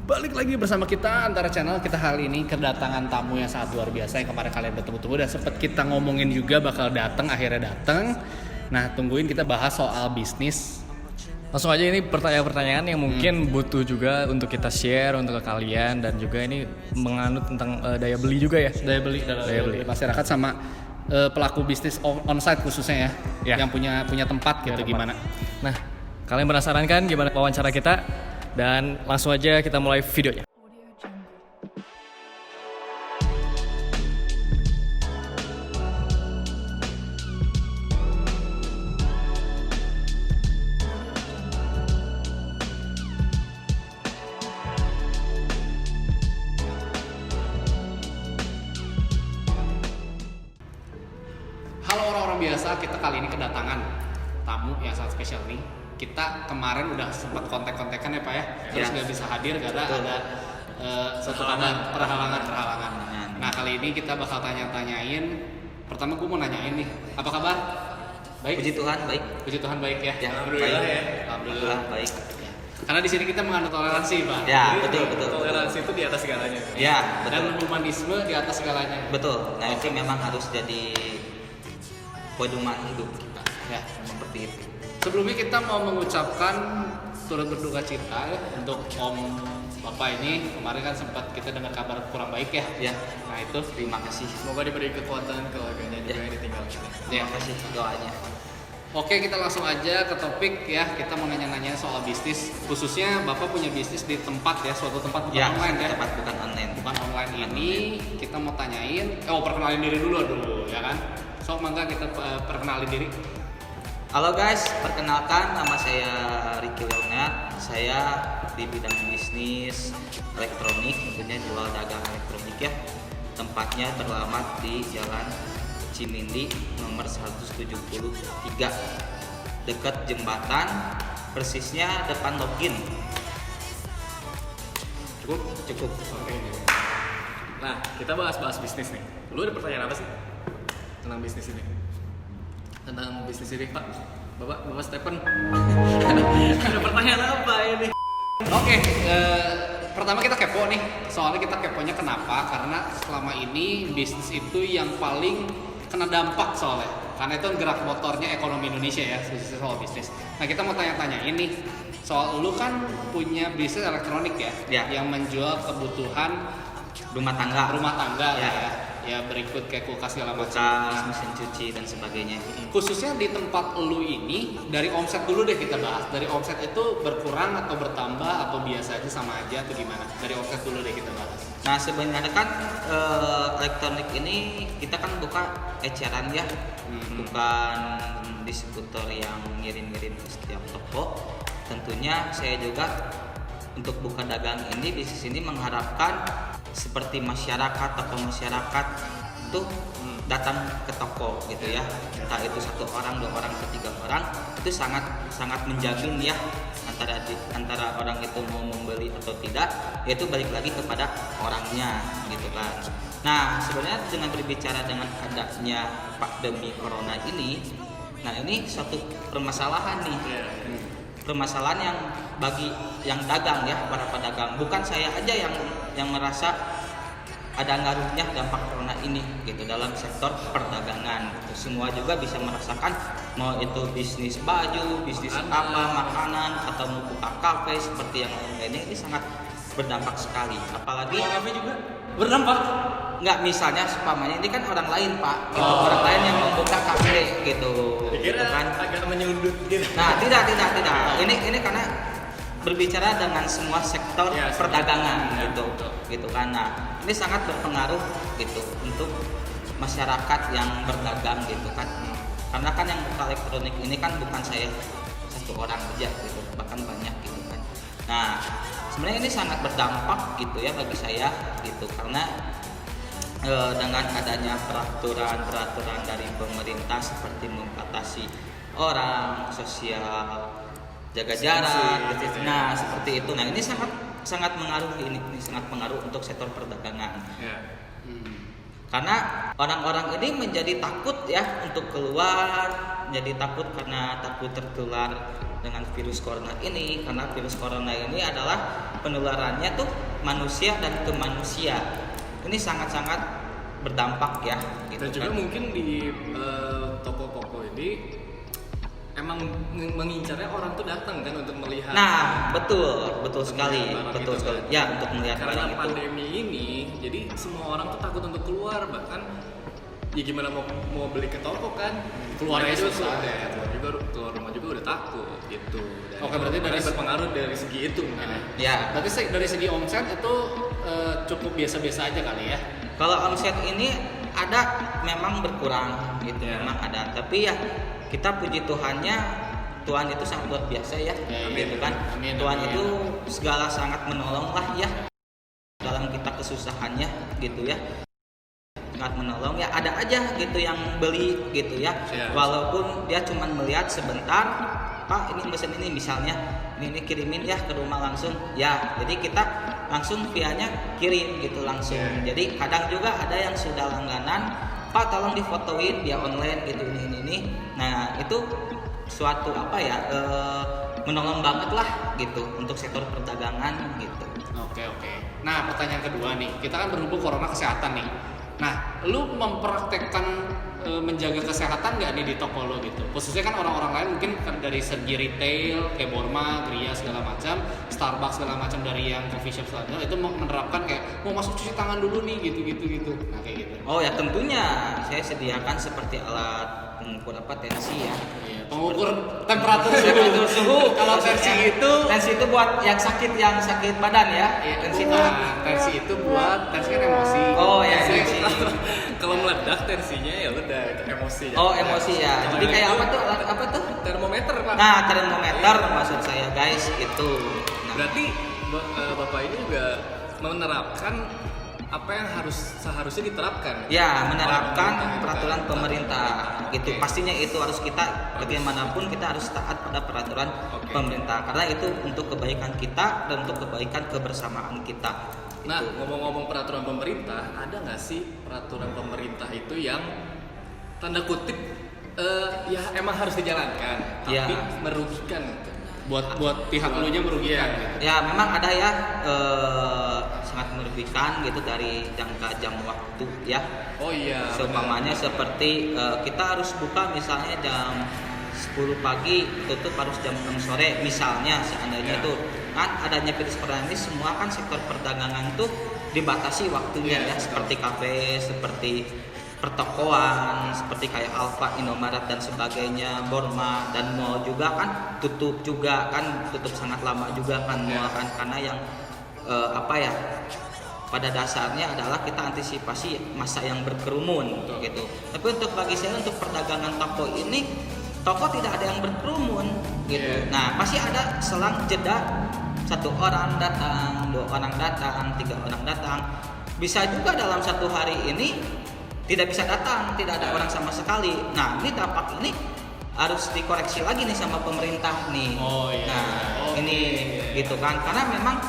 Balik lagi bersama kita antara channel kita kali ini kedatangan tamu yang sangat luar biasa yang kemarin kalian bertemu-temu dan sempat kita ngomongin juga bakal datang, akhirnya datang. Nah, tungguin kita bahas soal bisnis. Langsung aja, ini pertanyaan-pertanyaan yang mungkin butuh juga untuk kita share untuk ke kalian, dan juga ini menganut tentang daya beli juga ya. Daya beli masyarakat sama pelaku bisnis onsite khususnya ya. Yang punya tempat gitu gimana. Nah, kalian penasaran kan gimana wawancara kita? Dan langsung aja kita mulai videonya. Halo orang-orang biasa, kita kali ini kedatangan tamu yang sangat spesial nih. Kita kemarin udah sempat kontak-kontakan ya Pak ya, terus nggak bisa hadir karena ada satu perhalangan. Nah, kali ini kita bakal tanya-tanyain. Pertama gue mau nanyain nih, apa kabar? Baik? Puji Tuhan baik. Puji Tuhan baik ya. Alhamdulillah baik. ya. Alhamdulillah Baik. Karena di sini kita mengandung toleransi Pak. Ya, Jadi, betul. Toleransi itu di atas segalanya. Ya, betul. Dan humanisme di atas segalanya. Betul. Nah, itu memang harus jadi pedoman hidup kita. Ya. Seperti itu. Sebelumnya kita mau mengucapkan turut berduka cita ya untuk Om Bapak ini. Kemarin kan sempat kita dengar kabar kurang baik ya. Ya. Nah itu Terima kasih. Semoga diberi kekuatan keluarganya juga yang ditinggalkan. Terima kasih doanya. Oke, kita langsung aja ke topik ya. Kita mau nanya-nanya soal bisnis. Khususnya Bapak punya bisnis di tempat ya, suatu tempat bukan online ya. Tempat bukan online. Bukan online ini kita mau tanyain. Perkenalin diri dulu ya kan. So mangga kita perkenalin diri. Halo guys, perkenalkan nama saya Ricky Leonard. Saya di bidang bisnis elektronik, tentunya jual dagang elektronik ya. Tempatnya teralamat di Jalan Cimindi nomor 173 dekat jembatan, persisnya depan login. Cukup. Oke. Nah, kita bahas bisnis nih. Lu ada pertanyaan apa sih tentang bisnis ini? Tentang bisnis ini Pak? Bapak Stephen. Ada pertanyaan apa ini? Oke, pertama kita kepo nih. Soalnya kita keponya kenapa? Karena selama ini bisnis itu yang paling kena dampak soalnya. Karena itu gerak motornya ekonomi Indonesia ya, khususnya soal bisnis. Nah, kita mau tanya-tanya ini. Soal lu kan punya bisnis elektronik ya. Yang menjual kebutuhan Rumah tangga ya. Ya berikut kayak kulkas segala macam. Kulkas, mesin cuci dan sebagainya. Khususnya di tempat lu ini, dari omset dulu deh kita bahas. Dari omset itu berkurang atau bertambah atau biasa aja sama aja atau gimana? Dari omset dulu deh kita bahas. Nah, sebenarnya kan elektronik ini kita kan buka eceran ya, bukan distributor yang ngirim-ngirim ke setiap toko. Tentunya saya juga untuk buka dagang ini, bisnis ini mengharapkan seperti masyarakat itu datang ke toko gitu ya, entah itu 1 orang, 2 orang, 3 orang, itu sangat menjamin ya antara orang itu mau membeli atau tidak, yaitu balik lagi kepada orangnya gitu kan. Nah, sebenarnya dengan berbicara dengan adanya pandemi corona ini, nah ini suatu permasalahan nih. Permasalahan yang bagi yang dagang ya, para pedagang, bukan saya aja yang merasa ada ngaruhnya dampak corona ini gitu dalam sektor perdagangan gitu. Semua juga bisa merasakan, mau itu bisnis baju, bisnis makanan atau mau buka kafe seperti yang lainnya, ini sangat berdampak sekali. Apalagi Kafe juga berdampak. Enggak, misalnya seumpamanya ini kan orang lain Pak, gitu. Orang lain yang membuka kafe gitu. Gitu kan. Agak menyudut gitu. Nah, tidak. Ini karena berbicara dengan semua sektor perdagangan gitu. Gitu kan. Nah, ini sangat berpengaruh gitu untuk masyarakat yang berdagang gitu kan. Karena kan yang buka elektronik ini kan bukan saya 1 orang aja gitu, bahkan banyak gitu kan. Nah, sebenarnya ini sangat berdampak gitu ya bagi saya gitu, karena dengan adanya peraturan dari pemerintah seperti membatasi orang, sosial, jaga jarak gitu. Nah, seperti itu. Nah, ini sangat mengaruh untuk sektor perdagangan. Karena orang-orang ini menjadi takut ya untuk keluar, menjadi takut karena takut tertular dengan virus corona ini, karena virus corona ini adalah penularannya tuh manusia dan ke manusia. Ini sangat-sangat berdampak ya. Dan juga mungkin di toko-toko ini emang mengincarnya orang tuh datang kan untuk melihat. Nah, betul sekali, barang betul itu sekali. kan. Ya, untuk melihat Karena barang itu. pandemi ini, jadi semua orang tuh takut untuk keluar, bahkan ya gimana mau beli ke toko kan, Keluarnya Mereka susah. keluar rumah juga udah takut gitu. Dan Oke, berarti dari berpengaruh dari segi itu mungkin ya. Ya, Berarti dari segi omset itu cukup biasa-biasa aja kali ya. kalau omset ini ada memang berkurang gitu, Ya. memang ada. Tapi ya kita puji Tuhannya, Tuhan itu sangat luar biasa ya, Ya, gitu kan. amin, Tuhan amin. itu segala sangat menolong lah ya dalam kita kesusahannya gitu ya. Sangat menolong ya, ada aja gitu yang beli gitu ya. Ya. Walaupun dia cuma melihat sebentar, Pak ini mesin ini misalnya ini kirimin ya ke rumah langsung ya, jadi kita langsung vianya kirim gitu langsung. Yeah. Jadi kadang juga ada yang sudah langganan, Pak tolong difotoin via online gitu ini. Nah itu suatu apa ya, menolong banget lah gitu untuk sektor perdagangan gitu. Oke. Nah, pertanyaan kedua nih, kita kan berhubung corona kesehatan nih. Nah, lu mempraktekkan menjaga kesehatan nggak nih di toko lo gitu? Khususnya kan orang-orang lain mungkin kan dari segi retail, kayak Borma, Gria segala macam, Starbucks segala macam, dari yang coffee shop segala itu menerapkan kayak mau masuk cuci tangan dulu nih gitu. Nah kayak gitu. Oh ya tentunya saya sediakan seperti alat pengukur tensi ya. Iya, pengukur temperatur suhu. Kalau tensi itu buat yang sakit badan ya. Tensi itu. tensi itu buat tensi kan emosi. Oh ya Tensi tensi. Kalau meledak tensinya ya udah itu emosi. Oh emosi ya. Jadi kayak apa tuh? Termometer Pak. Nah termometer maksud saya guys itu. Nah, Berarti Bapak ini juga menerapkan apa yang seharusnya diterapkan. ya menerapkan Oleh peraturan pemerintah gitu. Oke. Pastinya itu harus kita bagaimanapun kita harus taat pada peraturan Oke. pemerintah karena itu untuk kebaikan kita dan untuk kebaikan kebersamaan kita. Nah, Gitu. ngomong-ngomong peraturan pemerintah, ada nggak sih peraturan pemerintah itu yang tanda kutip ya emang harus dijalankan, tapi Ya. merugikan? buat pihak lu nya merugikan Iya. gitu. Ya memang ada ya sangat merugikan gitu dari jangka jam waktu ya. Oh iya. Seumpamanya seperti kita harus buka misalnya jam 10 pagi tutup harus jam 6 sore misalnya seandainya Ya. tuh kan adanya virus corona ini semua kan sektor perdagangan tuh dibatasi waktunya Ya, ya seperti kafe, seperti pertokoan, seperti kayak Alfa, Indomaret dan sebagainya, Borma dan mall juga kan tutup juga kan, tutup sangat lama juga kan mall kan karena yang apa ya pada dasarnya adalah kita antisipasi masa yang berkerumun gitu. Tapi untuk bagi saya untuk perdagangan toko ini toko tidak ada yang berkerumun gitu. Yeah. Nah pasti ada selang jeda 1 orang datang, 2 orang datang, 3 orang datang. Bisa juga dalam 1 hari ini tidak bisa datang, tidak ada orang sama sekali. Nah ini dampak ini harus dikoreksi lagi nih sama pemerintah nih. Oh, iya. Nah Oke. ini gitu kan, karena memang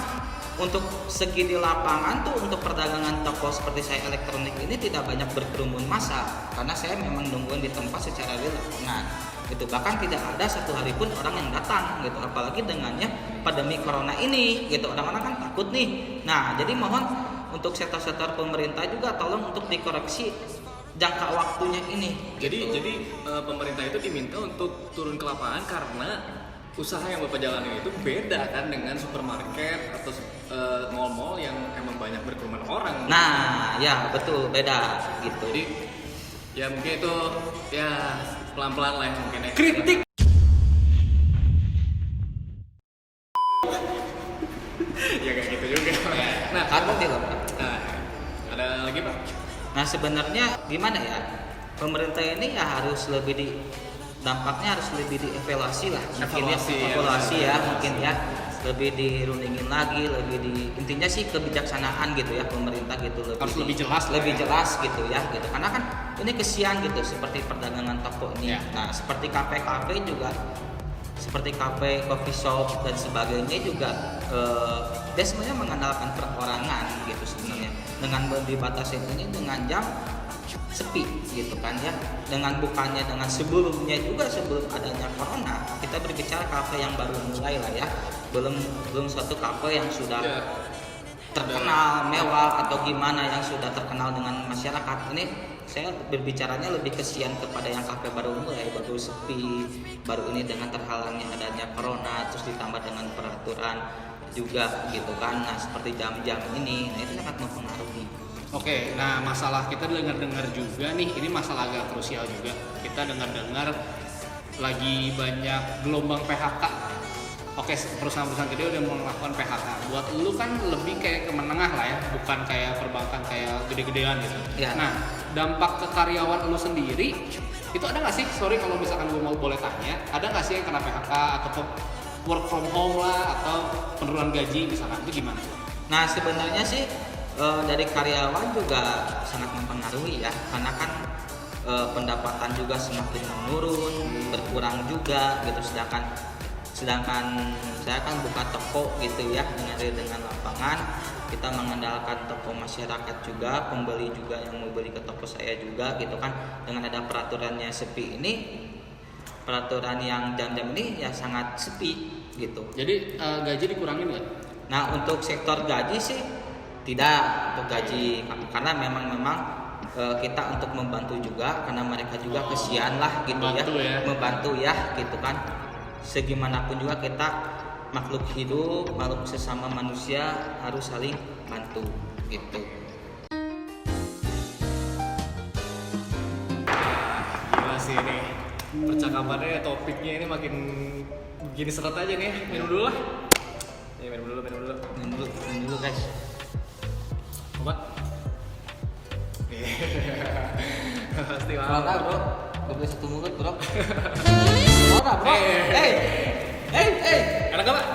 untuk segi di lapangan tuh untuk perdagangan toko seperti saya elektronik ini tidak banyak berkerumun massa karena saya memang nungguin di tempat secara di lapangan gitu, bahkan tidak ada 1 hari pun orang yang datang gitu, apalagi dengannya pandemi corona ini gitu, orang-orang kan takut nih. Nah jadi mohon untuk sektor-sektor pemerintah juga tolong untuk dikoreksi jangka waktunya ini. Jadi gitu. pemerintah itu diminta untuk turun ke lapangan karena usaha yang Bapak jalani itu beda kan dengan supermarket atau mall-mall yang emang banyak berkerumun orang. Nah ya betul, beda gitu. Jadi ya mungkin itu ya pelan-pelan lah mungkin ya. Kritik. Ya kayak gitu juga. Nah, Takut ya Pak. nah, ada lagi Pak? Nah sebenarnya gimana ya, pemerintah ini ya harus lebih dampaknya harus lebih dievaluasi lah mungkin Evaluasi, ya, ya. mungkin ya lebih dirundingin lagi, intinya sih kebijaksanaan gitu ya pemerintah gitu, Harus lebih jelas lah lebih ya. jelas gitu ya gitu, karena kan ini kesian gitu seperti perdagangan toko ini. Ya. Nah seperti kafe-kafe juga, seperti kafe, coffee shop dan sebagainya juga dia sebenarnya mengandalkan perorangan gitu sebenarnya, dengan dibatasi ini dengan jam sepi gitu kan ya. Dengan bukannya dengan sebelumnya juga, sebelum adanya corona, kita berbicara kafe yang baru mulai lah ya, belum suatu kafe yang sudah terkenal mewah atau gimana, yang sudah terkenal dengan masyarakat. Ini saya berbicaranya lebih kesian kepada yang kafe baru mulai, baru sepi, baru ini dengan terhalangnya adanya corona, terus ditambah dengan peraturan juga gitu kan. Nah seperti jam-jam ini, nah itu sangat mempengaruhi. Oke, nah masalah kita dengar-dengar juga nih, ini masalah agak krusial juga. Kita dengar-dengar lagi banyak gelombang PHK. Oke, perusahaan-perusahaan gede udah mau melakukan PHK. Buat lu kan lebih kayak ke menengah lah ya, bukan kayak perbankan kayak gede-gedean gitu. Ya. Nah, dampak ke karyawan lu sendiri itu ada nggak sih? Sorry kalau misalkan gue mau boleh tanya, ada nggak sih yang kena PHK atau work from home lah atau penurunan gaji misalkan, itu gimana? Nah sebenarnya sih dari karyawan juga sangat mempengaruhi ya, karena kan pendapatan juga semakin menurun, berkurang juga gitu. Sedangkan saya kan buka toko gitu ya, dengan lapangan, kita mengandalkan toko masyarakat juga, pembeli juga yang mau beli ke toko saya juga gitu kan. Dengan ada peraturannya sepi ini, peraturan yang jam-jam ini ya sangat sepi gitu. Jadi gaji dikurangin nggak? Nah untuk sektor gaji sih tidak, untuk gaji karena memang kita untuk membantu juga, karena mereka juga kesian lah gitu membantu ya gitu kan. Segimanapun juga kita makhluk hidup, makhluk sesama manusia harus saling bantu gitu. Gila sih ini percakapannya, topiknya ini makin begini seret aja nih. Minum dulu lah. Ya, minum dulu guys. Obat. Pasti mahal. Corona bro, gak boleh satu mulut bro. Corona bro. Enak gak Pak?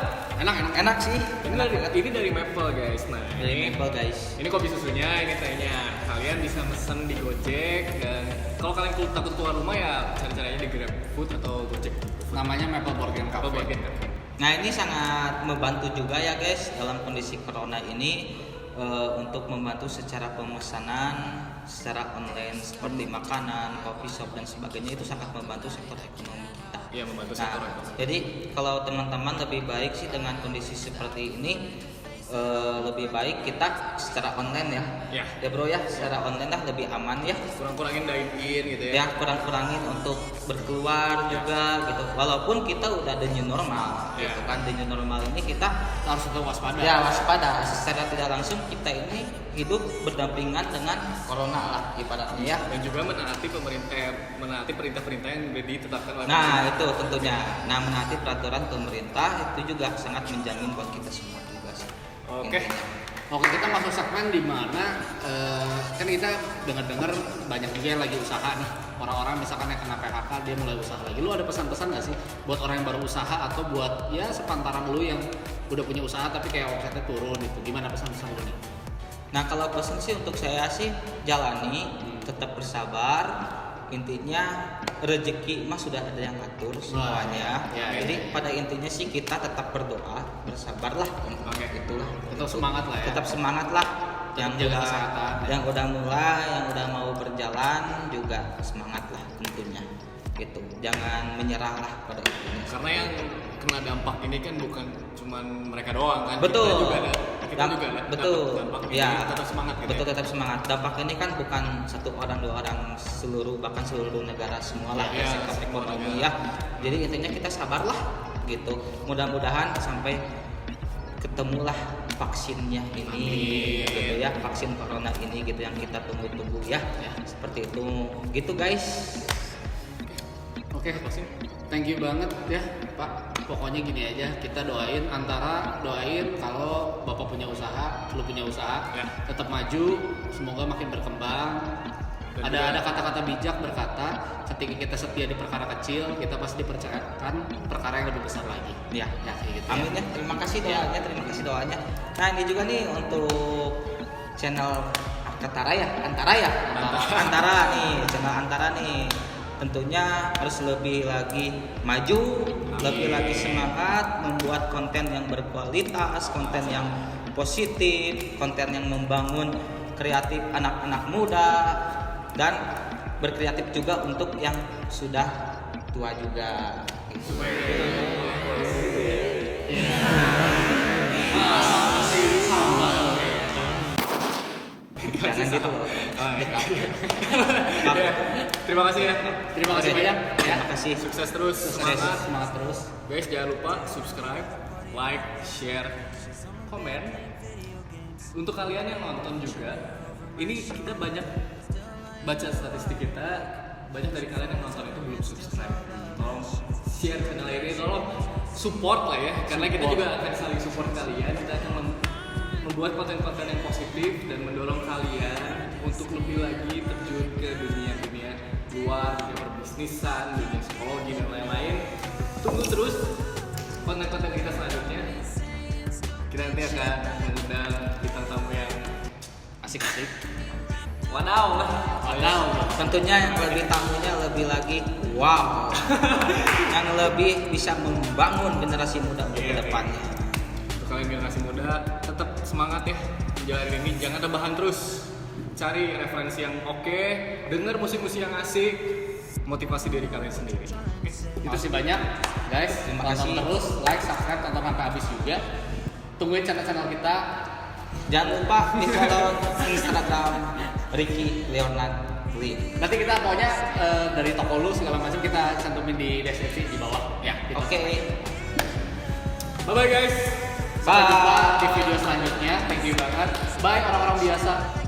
Enak sih. Ini dari Maple guys. Nah, Dari Maple guys. Ini kopi susunya, ini tehnya. Kalian bisa mesen di Gojek, dan kalau kalian takut keluar rumah ya cari-carinya di GrabFood atau Gojek. Namanya Maple Borgen Cafe. Nah ini sangat membantu juga ya guys dalam kondisi corona ini, untuk membantu secara pemesanan secara online seperti makanan, coffee shop dan sebagainya, itu sangat membantu sektor ekonomi kita. Iya, membantu Nah, sektor ekonomi. jadi kalau teman-teman lebih baik sih dengan kondisi seperti ini, lebih baik kita secara online Ya. ya bro ya, secara online lah lebih aman ya. Kurang-kurangin dine in gitu ya. Ya kurang-kurangin untuk berkeluar juga gitu, walaupun kita udah the new normal Ya. gitu kan. The new normal ini kita Harus tetap waspada. ya waspada, secara tidak langsung kita ini hidup berdampingan dengan corona lah ibaratnya ya. Dan juga menaati perintah-perintah yang sudah ditetapkan oleh Nah itu tentunya, nah menaati peraturan pemerintah itu juga sangat menjamin buat kita semua juga sih. Oke. Intinya. Oke, kita masuk segmen di mana kan kita dengar-dengar banyak juga yang lagi usaha nih. Orang-orang misalkan yang kena PHK dia mulai usaha lagi. Lu ada pesan-pesan nggak sih buat orang yang baru usaha atau buat ya sepantaran lu yang udah punya usaha tapi kayak omsetnya turun gitu? Gimana pesan-pesan lu nih? Nah kalau pesan sih untuk saya sih jalani, tetap bersabar. Intinya rezeki mah sudah ada yang atur semuanya. Ya, Jadi pada intinya sih kita tetap berdoa, bersabarlah. Oke. Itulah. Tetap semangat lah ya. Tetap semangat lah. Tetap jaga kesehatan. Yang udah mulai, yang udah mau berjalan juga semangat lah tentunya. Gitu. Jangan menyerah lah pada intinya. Karena yang kena dampak ini kan bukan cuman mereka doang kan. Betul. Kita juga ada betul. dampak ini. Ya. Tetap semangat gitu. Betul, Ya. tetap semangat. Dampak ini kan bukan satu orang, dua orang, bahkan seluruh negara semua lah Ya, sektor semua ekonomi negara. ya. Jadi intinya kita sabarlah gitu. Mudah-mudahan sampai ketemulah vaksinnya ini gitu ya, vaksin corona ini gitu yang kita tunggu-tunggu ya. Seperti itu. Gitu guys. Oke, thank you banget ya Pak. Pokoknya gini aja, kita doain kalau Bapak punya usaha, lu punya usaha, Ya. tetap maju, semoga makin berkembang. Dan Ada kata-kata bijak berkata, ketika kita setia di perkara kecil, kita pasti dipercayakan perkara yang lebih besar lagi. Ya, Kayak gitu ya. amin ya. Terima kasih doanya. Nah ini juga nih untuk channel Antara nih. Tentunya harus lebih lagi maju, lebih lagi semangat, membuat konten yang berkualitas, konten yang positif, konten yang membangun kreatif anak-anak muda, dan berkreatif juga untuk yang sudah tua juga. Jangan gitu loh. Ya, terima kasih ya. Terima kasih banyak ya. Terima kasih. Sukses terus, semangat. Semangat terus. Guys, jangan lupa subscribe, like, share, komen. Untuk kalian yang nonton juga, ini kita banyak baca statistik kita, banyak dari kalian yang nonton itu belum subscribe. Tolong share channel ini, tolong support lah ya, karena kita juga akan saling support kalian. Kita akan membuat konten-konten yang positif dan mendorong kalian untuk lebih lagi terjun ke dunia-dunia luar, dunia perbisnisan, dunia psikologi dan lain-lain. Tunggu terus konten-konten kita selanjutnya. Kita nanti akan mengundang bintang tamu yang Asik-asik. wadaw lah. Wadaw. Tentunya yang lebih tamunya lebih lagi wow. Yang lebih bisa membangun generasi muda untuk Iya, kedepannya. Untuk kalian generasi muda, tetap semangat ya menjalani ini. Jangan rebahan terus. Cari referensi yang oke, denger musik-musik yang asik, motivasi diri kalian sendiri. Oke. Terima kasih banyak guys. Terima Tonton kasih. terus, like, subscribe, tonton sampai habis juga. Tungguin channel-channel kita. Jangan lupa di follow Instagram Ricky Leonard Lee. Nanti kita pokoknya dari toko lu segala macam kita cantumin di deskripsi di bawah ya. Gitu. Oke. Bye bye guys. Sampai jumpa Bye. di video selanjutnya. Thank you banget. Bye orang-orang biasa.